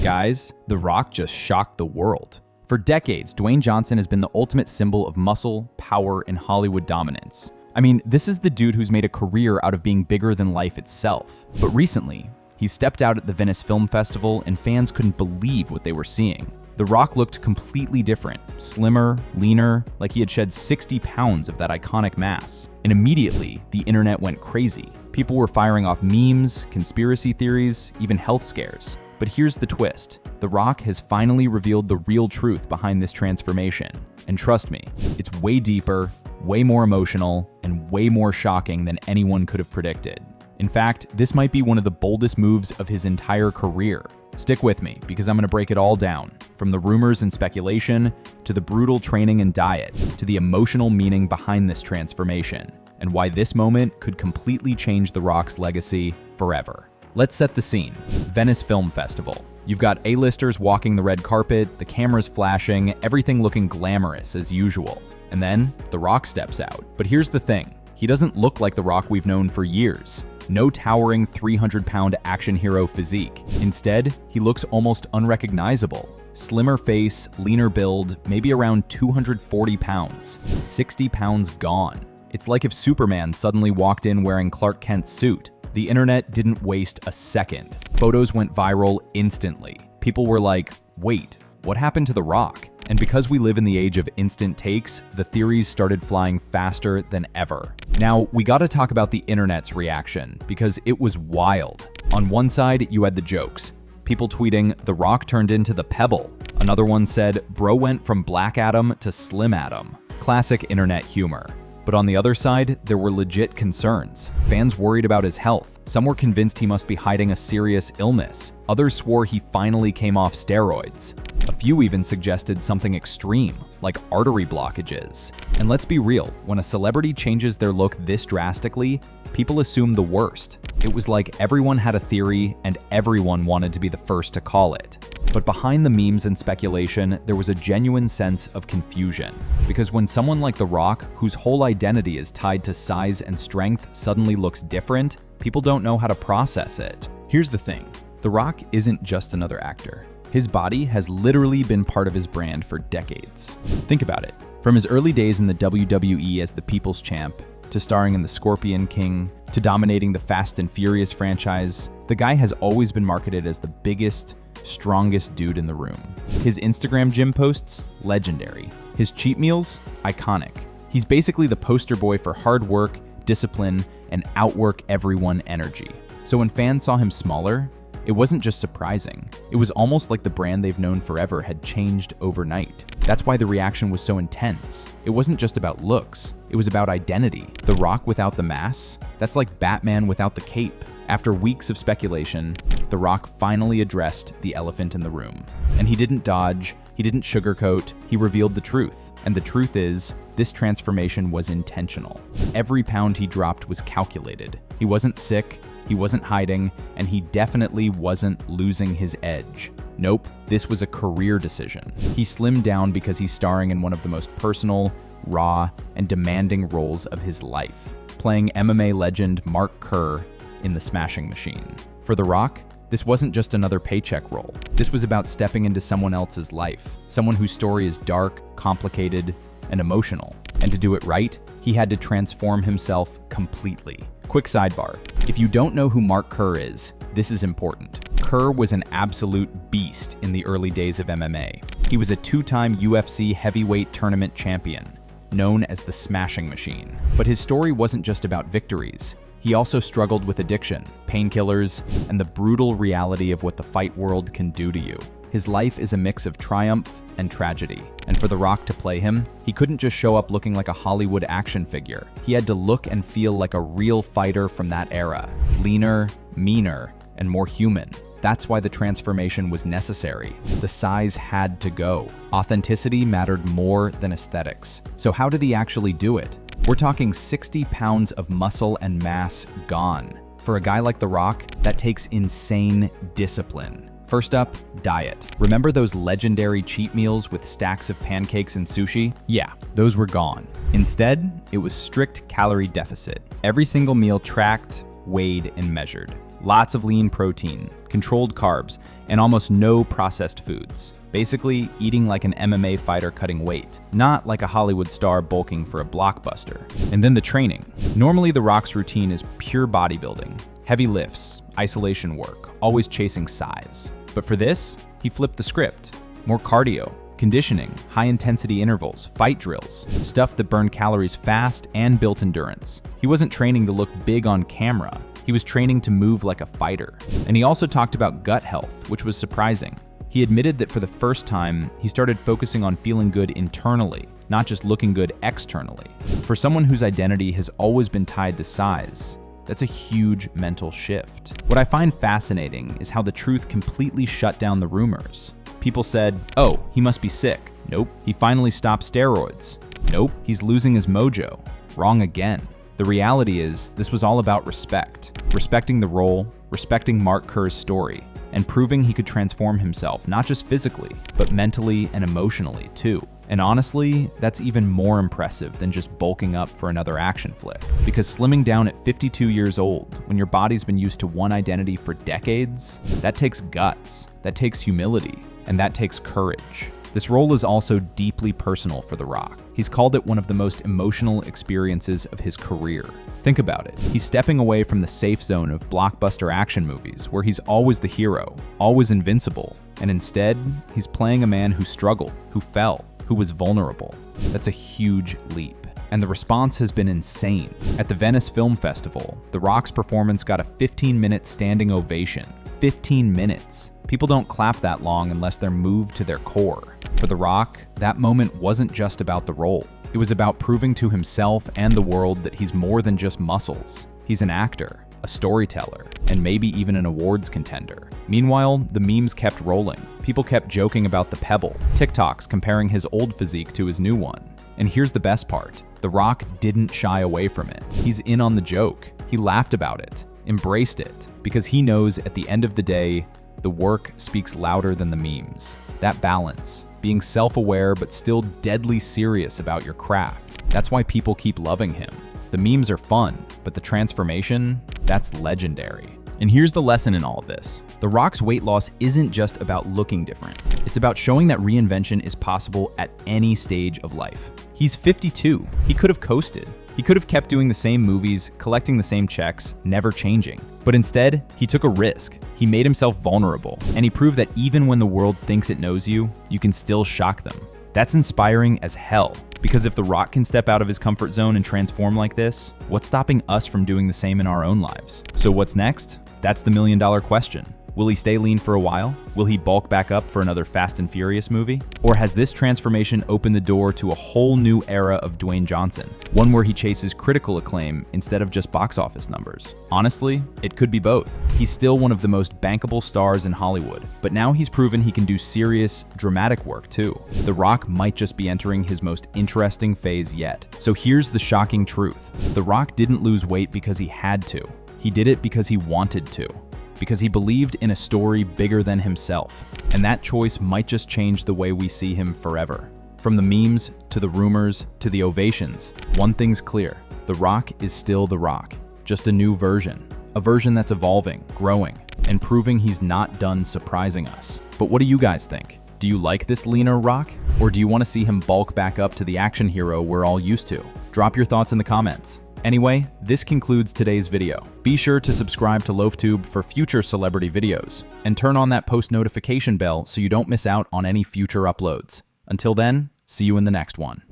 Guys, The Rock just shocked the world. For decades, Dwayne Johnson has been the ultimate symbol of muscle, power, and Hollywood dominance. I mean, this is the dude who's made a career out of being bigger than life itself. But recently, he stepped out at the Venice Film Festival and fans couldn't believe what they were seeing. The Rock looked completely different, slimmer, leaner, like he had shed 60 pounds of that iconic mass. And immediately, the internet went crazy. People were firing off memes, conspiracy theories, even health scares. But here's the twist. The Rock has finally revealed the real truth behind this transformation. And trust me, it's way deeper, way more emotional, and way more shocking than anyone could have predicted. In fact, this might be one of the boldest moves of his entire career. Stick with me, because I'm going to break it all down, from the rumors and speculation, to the brutal training and diet, to the emotional meaning behind this transformation, and why this moment could completely change The Rock's legacy forever. Let's set the scene. Venice Film Festival. You've got A-listers walking the red carpet, the cameras flashing, everything looking glamorous as usual. And then, The Rock steps out. But here's the thing. He doesn't look like The Rock we've known for years. No towering 300-pound action hero physique. Instead, he looks almost unrecognizable. Slimmer face, leaner build, maybe around 240 pounds. 60 pounds gone. It's like if Superman suddenly walked in wearing Clark Kent's suit. The internet didn't waste a second. Photos went viral instantly. People were like, wait, what happened to The Rock? And because we live in the age of instant takes, the theories started flying faster than ever. Now, we gotta talk about the internet's reaction, because it was wild. On one side, you had the jokes. People tweeting, The Rock turned into the Pebble. Another one said, bro went from Black Adam to Slim Adam. Classic internet humor. But on the other side, there were legit concerns. Fans worried about his health. Some were convinced he must be hiding a serious illness. Others swore he finally came off steroids. A few even suggested something extreme, like artery blockages. And let's be real, when a celebrity changes their look this drastically, people assume the worst. It was like everyone had a theory and everyone wanted to be the first to call it. But behind the memes and speculation, there was a genuine sense of confusion. Because when someone like The Rock, whose whole identity is tied to size and strength, suddenly looks different, people don't know how to process it. Here's the thing. The Rock isn't just another actor. His body has literally been part of his brand for decades. Think about it. From his early days in the WWE as the People's Champ, to starring in The Scorpion King, to dominating the Fast and Furious franchise, the guy has always been marketed as the biggest, strongest dude in the room. His Instagram gym posts, legendary. His cheat meals, iconic. He's basically the poster boy for hard work, discipline, and outwork everyone energy. So when fans saw him smaller, it wasn't just surprising. It was almost like the brand they've known forever had changed overnight. That's why the reaction was so intense. It wasn't just about looks, it was about identity. The Rock without the mask? That's like Batman without the cape. After weeks of speculation, The Rock finally addressed the elephant in the room. And he didn't dodge, he didn't sugarcoat, he revealed the truth. And the truth is, this transformation was intentional. Every pound he dropped was calculated. He wasn't sick, he wasn't hiding, and he definitely wasn't losing his edge. Nope, this was a career decision. He slimmed down because he's starring in one of the most personal, raw, and demanding roles of his life, playing MMA legend Mark Kerr in The Smashing Machine. For The Rock, this wasn't just another paycheck role. This was about stepping into someone else's life, someone whose story is dark, complicated, and emotional. And to do it right, he had to transform himself completely. Quick sidebar. If you don't know who Mark Kerr is, this is important. Kerr was an absolute beast in the early days of MMA. He was a two-time UFC heavyweight tournament champion, known as the Smashing Machine. But his story wasn't just about victories. He also struggled with addiction, painkillers, and the brutal reality of what the fight world can do to you. His life is a mix of triumph and tragedy. And for The Rock to play him, he couldn't just show up looking like a Hollywood action figure. He had to look and feel like a real fighter from that era. Leaner, meaner, and more human. That's why the transformation was necessary. The size had to go. Authenticity mattered more than aesthetics. So how did he actually do it? We're talking 60 pounds of muscle and mass gone. For a guy like The Rock, that takes insane discipline. First up, diet. Remember those legendary cheat meals with stacks of pancakes and sushi? Yeah, those were gone. Instead, it was strict calorie deficit. Every single meal tracked, weighed, and measured. Lots of lean protein, controlled carbs, and almost no processed foods. Basically, eating like an MMA fighter cutting weight, not like a Hollywood star bulking for a blockbuster. And then the training. Normally, The Rock's routine is pure bodybuilding, heavy lifts, isolation work, always chasing size. But for this, he flipped the script. More cardio, conditioning, high-intensity intervals, fight drills, stuff that burned calories fast and built endurance. He wasn't training to look big on camera. He was training to move like a fighter. And he also talked about gut health, which was surprising. He admitted that for the first time, he started focusing on feeling good internally, not just looking good externally. For someone whose identity has always been tied to size, that's a huge mental shift. What I find fascinating is how the truth completely shut down the rumors. People said, oh, he must be sick. Nope. He finally stopped steroids. Nope. He's losing his mojo. Wrong again. The reality is, this was all about respect. Respecting the role, respecting Mark Kerr's story, and proving he could transform himself, not just physically, but mentally and emotionally too. And honestly, that's even more impressive than just bulking up for another action flick. Because slimming down at 52 years old, when your body's been used to one identity for decades, that takes guts, that takes humility, and that takes courage. This role is also deeply personal for The Rock. He's called it one of the most emotional experiences of his career. Think about it. He's stepping away from the safe zone of blockbuster action movies, where he's always the hero, always invincible, and instead, he's playing a man who struggled, who fell, who was vulnerable. That's a huge leap. And the response has been insane. At the Venice Film Festival, The Rock's performance got a 15-minute standing ovation. 15 minutes. People don't clap that long unless they're moved to their core. For The Rock, that moment wasn't just about the role. It was about proving to himself and the world that he's more than just muscles. He's an actor, a storyteller, and maybe even an awards contender. Meanwhile, the memes kept rolling. People kept joking about the pebble, TikToks comparing his old physique to his new one. And here's the best part. The Rock didn't shy away from it. He's in on the joke. He laughed about it, embraced it, because he knows at the end of the day, the work speaks louder than the memes. That balance, being self-aware but still deadly serious about your craft. That's why people keep loving him. The memes are fun, but the transformation, that's legendary. And here's the lesson in all of this. The Rock's weight loss isn't just about looking different. It's about showing that reinvention is possible at any stage of life. He's 52. He could have coasted. He could have kept doing the same movies, collecting the same checks, never changing. But instead, he took a risk. He made himself vulnerable, and he proved that even when the world thinks it knows you, you can still shock them. That's inspiring as hell, because if The Rock can step out of his comfort zone and transform like this, what's stopping us from doing the same in our own lives? So what's next? That's the million-dollar question. Will he stay lean for a while? Will he bulk back up for another Fast and Furious movie? Or has this transformation opened the door to a whole new era of Dwayne Johnson? One where he chases critical acclaim instead of just box office numbers? Honestly, it could be both. He's still one of the most bankable stars in Hollywood, but now he's proven he can do serious, dramatic work too. The Rock might just be entering his most interesting phase yet. So here's the shocking truth. The Rock didn't lose weight because he had to. He did it because he wanted to. Because he believed in a story bigger than himself. And that choice might just change the way we see him forever. From the memes, to the rumors, to the ovations, one thing's clear. The Rock is still The Rock. Just a new version. A version that's evolving, growing, and proving he's not done surprising us. But what do you guys think? Do you like this leaner Rock? Or do you want to see him bulk back up to the action hero we're all used to? Drop your thoughts in the comments. Anyway, this concludes today's video. Be sure to subscribe to LoafTube for future celebrity videos, and turn on that post notification bell so you don't miss out on any future uploads. Until then, see you in the next one.